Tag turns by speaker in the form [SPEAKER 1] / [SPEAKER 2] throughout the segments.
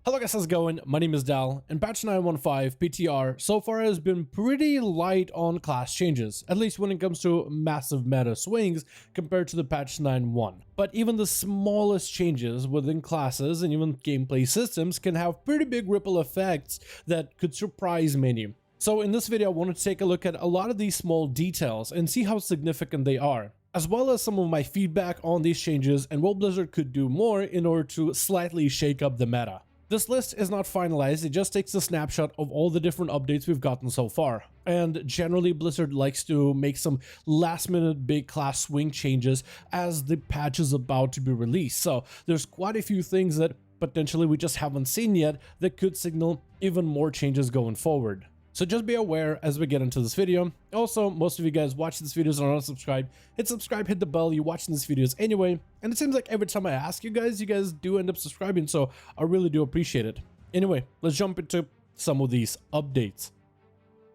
[SPEAKER 1] Hello guys, how's it going? My name is Dal, and patch 9.1 PTR so far has been pretty light on class changes, at least when it comes to massive meta swings compared to the patch 9.1. But even the smallest changes within classes and even gameplay systems can have pretty big ripple effects that could surprise many. So in this video I want to take a look at a lot of these small details and see how significant they are, as well as some of my feedback on these changes and what Blizzard could do more in order to slightly shake up the meta. This list is not finalized, it just takes a snapshot of all the different updates we've gotten so far. And generally Blizzard likes to make some last minute big class swing changes as the patch is about to be released. So there's quite a few things that potentially we just haven't seen yet that could signal even more changes going forward. So just be aware as we get into this video. Also, most of you guys watch these videos and are not subscribed. Hit subscribe, hit the bell, you're watching these videos anyway. And it seems like every time I ask you guys do end up subscribing, so I really do appreciate it. Anyway, let's jump into some of these updates.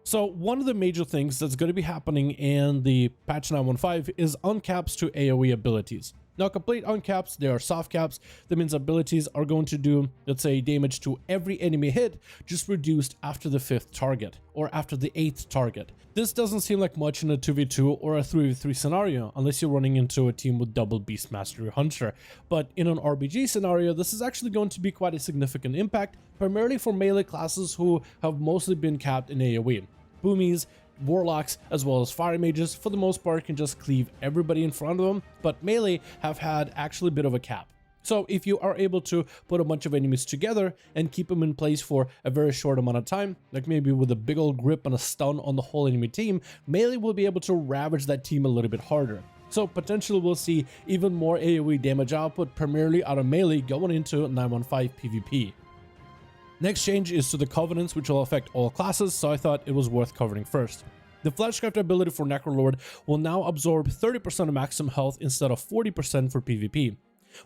[SPEAKER 1] So one of the major things that's going to be happening in the patch 9.1 is uncaps to AOE abilities. Now, complete uncaps, they are soft caps. That means abilities are going to do, let's say, damage to every enemy hit, just reduced after the 5th target, or after the 8th target. This doesn't seem like much in a 2v2 or a 3v3 scenario, unless you're running into a team with double Beast Mastery Hunter. But in an RPG scenario, this is actually going to be quite a significant impact, primarily for melee classes who have mostly been capped in AoE. Boomies, Warlocks, as well as Fire Mages, for the most part, can just cleave everybody in front of them, but melee have had actually a bit of a cap. So if you are able to put a bunch of enemies together and keep them in place for a very short amount of time, like maybe with a big old grip and a stun on the whole enemy team, melee will be able to ravage that team a little bit harder. So potentially we'll see even more AoE damage output, primarily out of melee, going into 9.1 PvP. Next change is to the Covenants, which will affect all classes, so I thought it was worth covering first. The Fleshcraft ability for Necrolord will now absorb 30% of maximum health instead of 40% for PvP.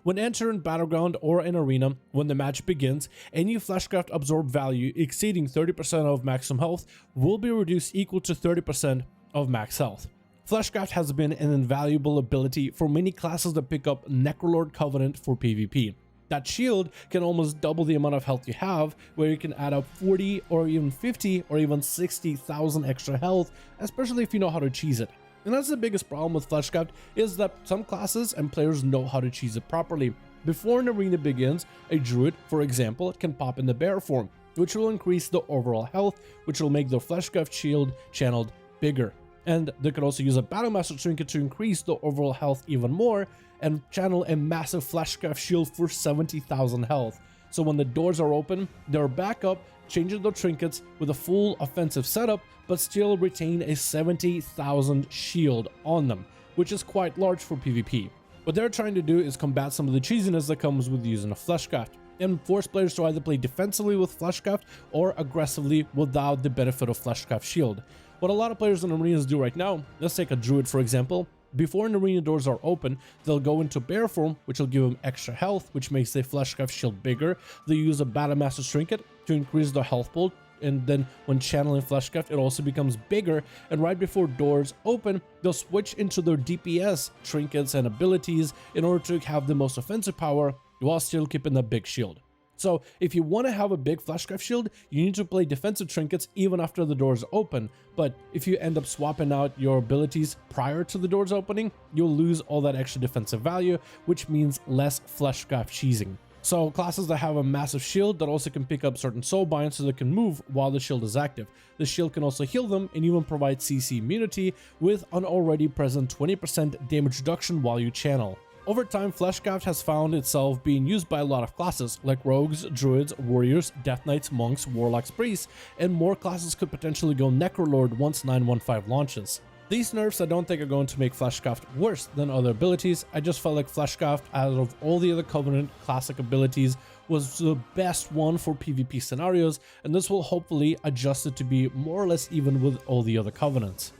[SPEAKER 1] When entering Battleground or an arena, when the match begins, any Fleshcraft absorbed value exceeding 30% of maximum health will be reduced equal to 30% of max health. Fleshcraft has been an invaluable ability for many classes that pick up Necrolord Covenant for PvP. That shield can almost double the amount of health you have, where you can add up 40 or even 50 or even 60,000 extra health, especially if you know how to cheese it. And that's the biggest problem with Fleshcraft, is that some classes and players know how to cheese it properly. Before an arena begins, a Druid, for example, can pop in the bear form, which will increase the overall health, which will make the Fleshcraft shield channeled bigger. And they could also use a Battlemaster trinket to increase the overall health even more and channel a massive Fleshcraft shield for 70,000 health. So when the doors are open, they're back up, changing their trinkets with a full offensive setup, but still retain a 70,000 shield on them, which is quite large for PvP. What they're trying to do is combat some of the cheesiness that comes with using a Fleshcraft, and force players to either play defensively with Fleshcraft or aggressively without the benefit of Fleshcraft shield. What a lot of players in arenas do right now, let's take a Druid for example, before an arena doors are open, they'll go into bear form, which will give them extra health, which makes their Fleshcraft shield bigger. They use a Battlemaster trinket to increase their health pool, and then when channeling Fleshcraft, it also becomes bigger, and right before doors open, they'll switch into their DPS trinkets and abilities in order to have the most offensive power while still keeping the big shield. So if you want to have a big Fleshcraft shield, you need to play defensive trinkets even after the doors open. But if you end up swapping out your abilities prior to the doors opening, you'll lose all that extra defensive value, which means less Fleshcraft cheesing. So classes that have a massive shield that also can pick up certain soul binds so they can move while the shield is active. The shield can also heal them and even provide CC immunity with an already present 20% damage reduction while you channel. Over time, Fleshcraft has found itself being used by a lot of classes, like rogues, druids, warriors, death knights, monks, warlocks, priests, and more classes could potentially go Necrolord once 9.1 launches. These nerfs I don't think are going to make Fleshcraft worse than other abilities. I just felt like Fleshcraft, out of all the other Covenant classic abilities, was the best one for PvP scenarios, and this will hopefully adjust it to be more or less even with all the other Covenants.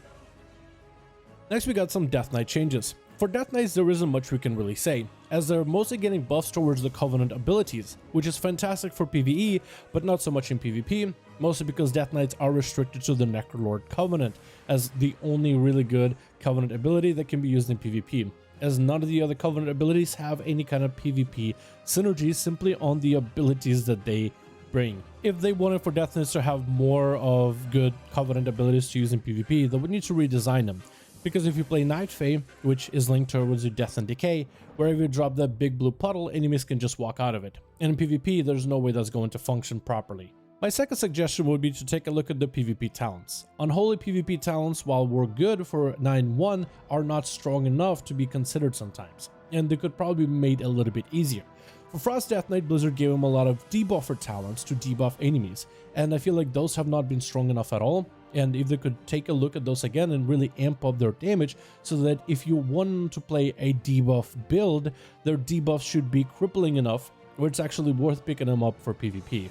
[SPEAKER 1] Next we got some Death Knight changes. For Death Knights, there isn't much we can really say, as they're mostly getting buffs towards the Covenant abilities, which is fantastic for PvE, but not so much in PvP, mostly because Death Knights are restricted to the Necrolord Covenant, as the only really good Covenant ability that can be used in PvP. as none of the other Covenant abilities have any kind of PvP synergy simply on the abilities that they bring. If they wanted for Death Knights to have more of good Covenant abilities to use in PvP, they would need to redesign them. Because if you play Night Fae, which is linked towards your Death and Decay, wherever you drop that big blue puddle, enemies can just walk out of it. And in PvP, there's no way that's going to function properly. My second suggestion would be to take a look at the PvP talents. Unholy PvP talents, while were good for 9.1, are not strong enough to be considered sometimes, and they could probably be made a little bit easier. For Frost Death Knight, Blizzard gave him a lot of debuffer talents to debuff enemies, and I feel like those have not been strong enough at all. And if they could take a look at those again and really amp up their damage, so that if you want to play a debuff build, their debuff should be crippling enough where it's actually worth picking them up for PvP.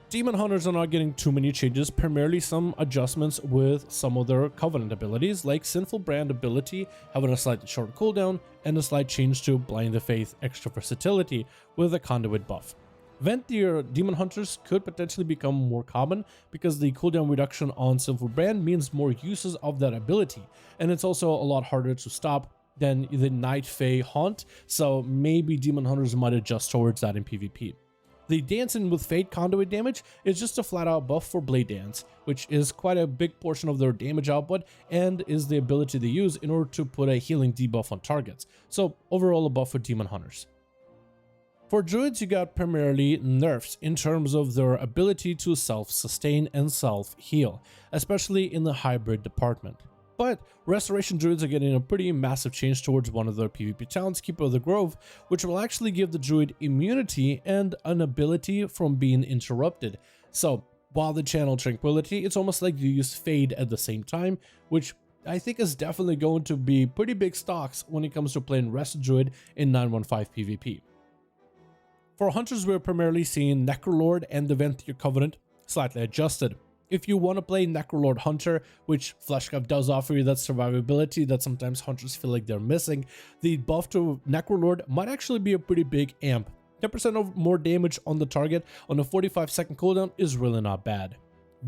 [SPEAKER 1] Demon Hunters are not getting too many changes, primarily some adjustments with some of their Covenant abilities, like Sinful Brand ability having a slightly short cooldown, and a slight change to Blind the Faith extra versatility with a Conduit buff. Venthyr Demon Hunters could potentially become more common because the cooldown reduction on Sinful Brand means more uses of that ability, and it's also a lot harder to stop than the Night Fae Haunt, so maybe Demon Hunters might adjust towards that in PvP. The Dancing with Fate conduit damage is just a flat out buff for Blade Dance, which is quite a big portion of their damage output and is the ability they use in order to put a healing debuff on targets, so overall a buff for Demon Hunters. For Druids, you got primarily nerfs in terms of their ability to self-sustain and self-heal, especially in the hybrid department. But Restoration Druids are getting a pretty massive change towards one of their PvP talents, Keeper of the Grove, which will actually give the Druid immunity and an ability from being interrupted. So while they channel Tranquility, it's almost like you use Fade at the same time, which I think is definitely going to be pretty big stocks when it comes to playing Rest Druid in 9.1.5 PvP. For Hunters, we're primarily seeing Necrolord and the Venthyr Covenant slightly adjusted. If you want to play Necrolord Hunter, which Fleshcraft does offer you that survivability that sometimes Hunters feel like they're missing, the buff to Necrolord might actually be a pretty big amp. 10% of more damage on the target on a 45-second cooldown is really not bad.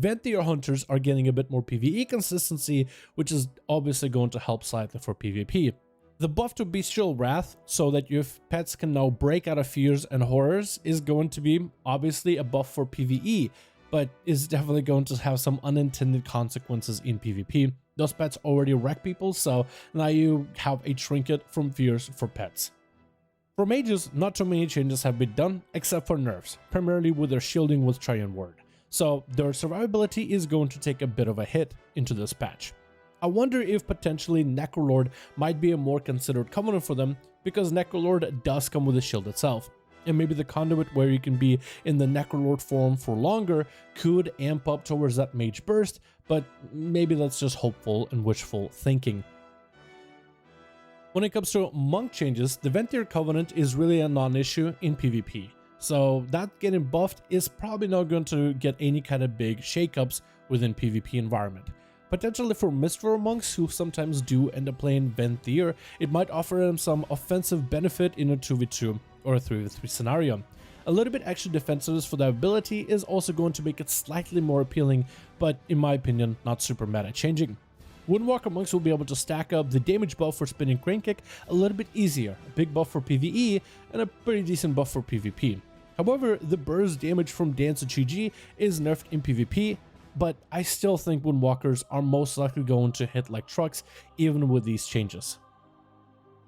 [SPEAKER 1] Venthyr Hunters are getting a bit more PvE consistency, which is obviously going to help slightly for PvP. The buff to Bestial Wrath, so that your pets can now break out of fears and horrors, is going to be obviously a buff for PvE, but is definitely going to have some unintended consequences in PvP. Those pets already wreck people, so now you have a trinket from fears for pets. For mages, not too many changes have been done, except for nerfs, primarily with their shielding with Triune Word. So their survivability is going to take a bit of a hit into this patch. I wonder if potentially Necrolord might be a more considered covenant for them, because Necrolord does come with a shield itself. And maybe the conduit where you can be in the Necrolord form for longer could amp up towards that Mage burst, but maybe that's just hopeful and wishful thinking. When it comes to monk changes, the Venthyr Covenant is really a non-issue in PvP, so that getting buffed is probably not going to get any kind of big shakeups within PvP environment. Potentially for Mistral monks who sometimes do end up playing Venthyr, it might offer them some offensive benefit in a 2v2 or a 3v3 scenario. A little bit extra defensiveness for that ability is also going to make it slightly more appealing, but in my opinion, not super meta changing. Windwalker monks will be able to stack up the damage buff for Spinning Crane Kick a little bit easier, a big buff for PvE, and a pretty decent buff for PvP. However, the burst damage from Dance of Chi-Ji is nerfed in PvP, but I still think Windwalkers are most likely going to hit like trucks even with these changes.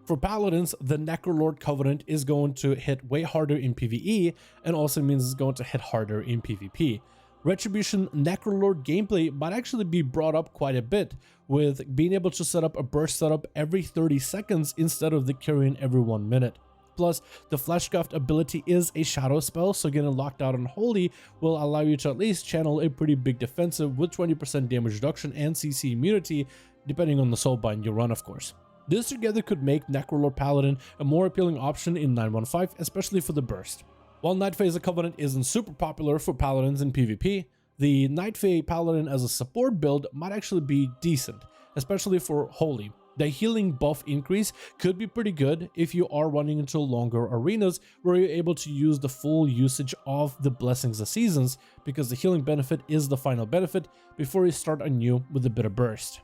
[SPEAKER 1] For Paladins, the Necrolord Covenant is going to hit way harder in PvE, and also means it's going to hit harder in PvP. Retribution Necrolord gameplay might actually be brought up quite a bit, with being able to set up a burst setup every 30 seconds instead of the Kyrian every 1 minute. Plus, the Fleshcraft ability is a shadow spell, so getting locked out on Holy will allow you to at least channel a pretty big defensive with 20% damage reduction and CC immunity, depending on the soulbind you run, of course. This together could make Necrolord Paladin a more appealing option in 9.1.5, especially for the burst. While Night Fae as a Covenant isn't super popular for Paladins in PvP, the Night Fae Paladin as a support build might actually be decent, especially for Holy. The healing buff increase could be pretty good if you are running into longer arenas where you're able to use the full usage of the Blessings of Seasons, because the healing benefit is the final benefit before you start anew with a bit of burst.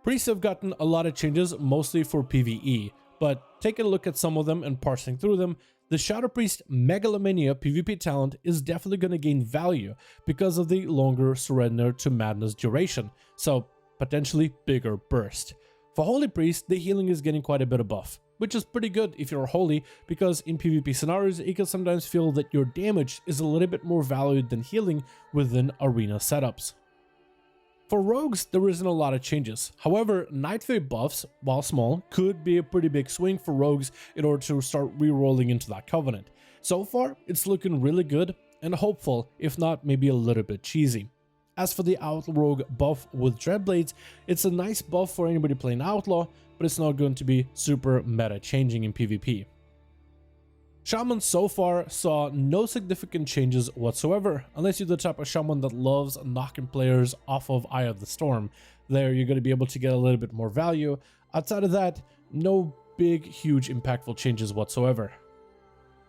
[SPEAKER 1] Priests have gotten a lot of changes, mostly for PvE, but taking a look at some of them and parsing through them, the Shadow Priest Megalomania PvP talent is definitely going to gain value because of the longer Surrender to Madness duration, so potentially bigger burst. For Holy Priest, the healing is getting quite a bit of buff, which is pretty good if you're holy, because in PvP scenarios, it can sometimes feel that your damage is a little bit more valued than healing within arena setups. For rogues, there isn't a lot of changes. However, Night Fae buffs, while small, could be a pretty big swing for rogues in order to start re-rolling into that covenant. So far, it's looking really good and hopeful, if not maybe a little bit cheesy. As for the Outlaw Rogue buff with Dreadblades, it's a nice buff for anybody playing Outlaw, but it's not going to be super meta changing in PvP. Shaman so far saw no significant changes whatsoever, unless you're the type of Shaman that loves knocking players off of Eye of the Storm. There you're going to be able to get a little bit more value. Outside of that, no big, huge, impactful changes whatsoever.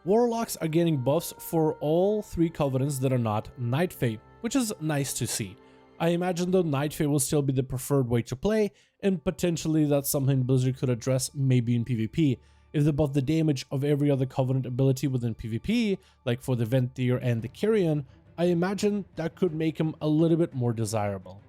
[SPEAKER 1] Warlocks are getting buffs for all 3 covenants that are not Night Fae, which is nice to see. I imagine though Night Fae will still be the preferred way to play, and potentially that's something Blizzard could address maybe in PvP. If they buff the damage of every other Covenant ability within PvP, like for the Venthyr and the Kyrian, I imagine that could make him a little bit more desirable.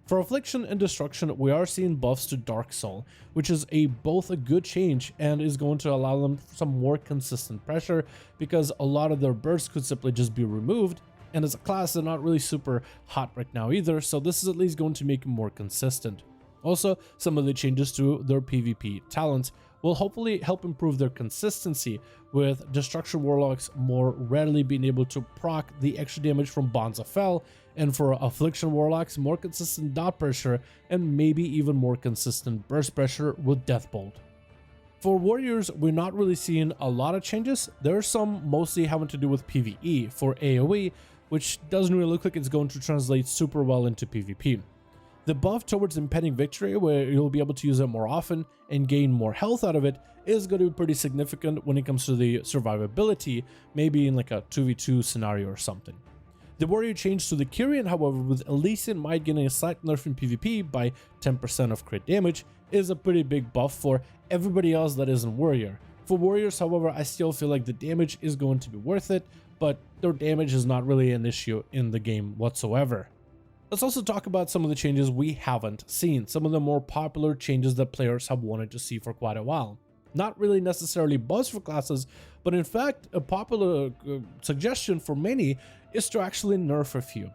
[SPEAKER 1] For Affliction and Destruction, we are seeing buffs to Dark Soul, which is both a good change and is going to allow them some more consistent pressure, because a lot of their bursts could simply just be removed, and as a class they're not really super hot right now either, so this is at least going to make them more consistent. Also, some of the changes to their PvP talents will hopefully help improve their consistency, with Destruction Warlocks more readily being able to proc the extra damage from Bonds of Fel, and for Affliction Warlocks, more consistent dot pressure and maybe even more consistent burst pressure with Deathbolt. For Warriors, we're not really seeing a lot of changes. There are some mostly having to do with PvE for AOE, which doesn't really look like it's going to translate super well into PvP. The buff towards Impending Victory, where you'll be able to use it more often and gain more health out of it, is going to be pretty significant when it comes to the survivability, maybe in like a 2v2 scenario or something. The Warrior change to the Kyrian, however, with Elysian Might getting a slight nerf in PvP by 10% of crit damage, is a pretty big buff for everybody else that isn't Warrior. For Warriors, however, I still feel like the damage is going to be worth it, but their damage is not really an issue in the game whatsoever. Let's also talk about some of the changes we haven't seen, some of the more popular changes that players have wanted to see for quite a while. Not really necessarily buffs for classes, but in fact, a popular suggestion for many is to actually nerf a few.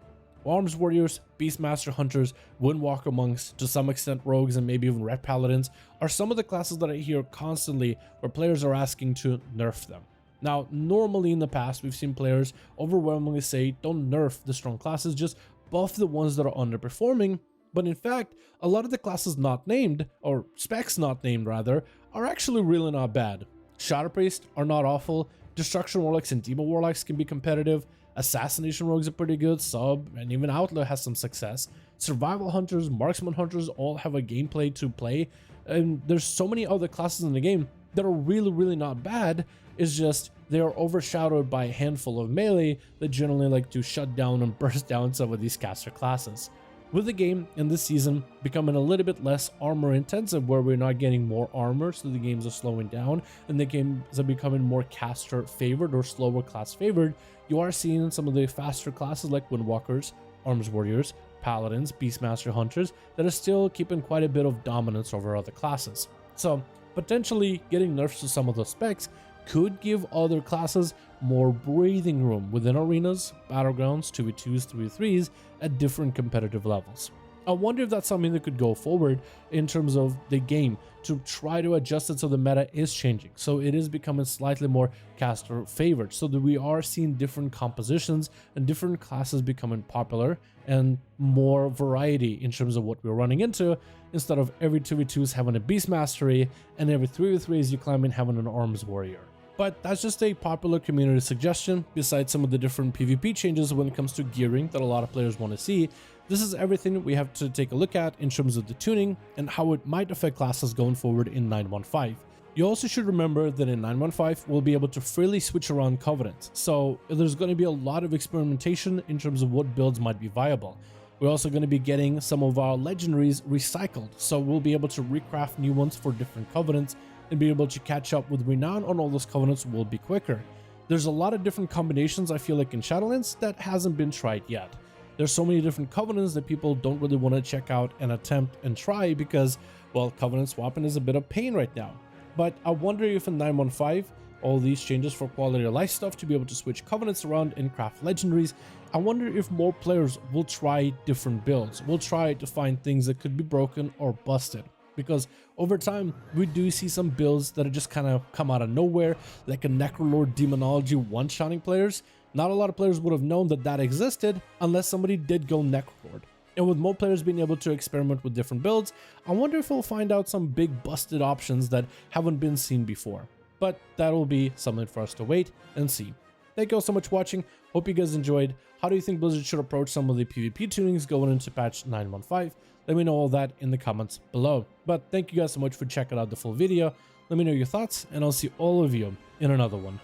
[SPEAKER 1] Arms Warriors, Beastmaster Hunters, Windwalker Monks, to some extent Rogues, and maybe even Red Paladins are some of the classes that I hear constantly where players are asking to nerf them. Now, normally in the past, we've seen players overwhelmingly say, don't nerf the strong classes, just buff the ones that are underperforming, but in fact, a lot of the classes not named, or specs not named rather, are actually really not bad. Shadow Priest are not awful, Destruction Warlocks and Demon Warlocks can be competitive, Assassination Rogues are pretty good, Sub, and even Outlaw has some success. Survival Hunters, Marksman Hunters all have a gameplay to play, and there's so many other classes in the game that are really not bad. It's just they are overshadowed by a handful of melee that generally like to shut down and burst down some of these caster classes. With the game in this season becoming a little bit less armor intensive, where we're not getting more armor, so the games are slowing down and the games are becoming more caster favored or slower class favored, you are seeing some of the faster classes like Windwalkers, Arms Warriors, Paladins, Beastmaster Hunters that are still keeping quite a bit of dominance over other classes. So potentially getting nerfs to some of those specs could give other classes more breathing room within arenas, battlegrounds, 2v2s, 3v3s at different competitive levels. I wonder if that's something that could go forward in terms of the game to try to adjust it so the meta is changing, so it is becoming slightly more caster favored, so that we are seeing different compositions and different classes becoming popular and more variety in terms of what we're running into, instead of every 2v2s having a beast mastery and every 3v3s you climb in having an arms warrior. But that's just a popular community suggestion, besides some of the different PvP changes when it comes to gearing that a lot of players want to see. This is everything we have to take a look at in terms of the tuning and how it might affect classes going forward in 9.1.5. You also should remember that in 9.1.5 we'll be able to freely switch around covenants, so there's going to be a lot of experimentation in terms of what builds might be viable. We're also going to be getting some of our legendaries recycled, so we'll be able to recraft new ones for different covenants and be able to catch up with renown on all those covenants will be quicker. There's a lot of different combinations I feel like in Shadowlands that hasn't been tried yet. There's so many different covenants that people don't really want to check out and attempt and try because, well, covenant swapping is a bit of pain right now. But I wonder if in 9.1.5, all these changes for quality of life stuff to be able to switch covenants around and craft legendaries, I wonder if more players will try different builds, will try to find things that could be broken or busted. Because over time, we do see some builds that are just kind of come out of nowhere, like a Necrolord Demonology one-shotting players. Not a lot of players would have known that that existed unless somebody did go Necrolord. And with more players being able to experiment with different builds, I wonder if we'll find out some big busted options that haven't been seen before. But that'll be something for us to wait and see. Thank you all so much for watching. Hope you guys enjoyed. How do you think Blizzard should approach some of the PvP tunings going into patch 9.1.5? Let me know all that in the comments below. But thank you guys so much for checking out the full video. Let me know your thoughts, and I'll see all of you in another one.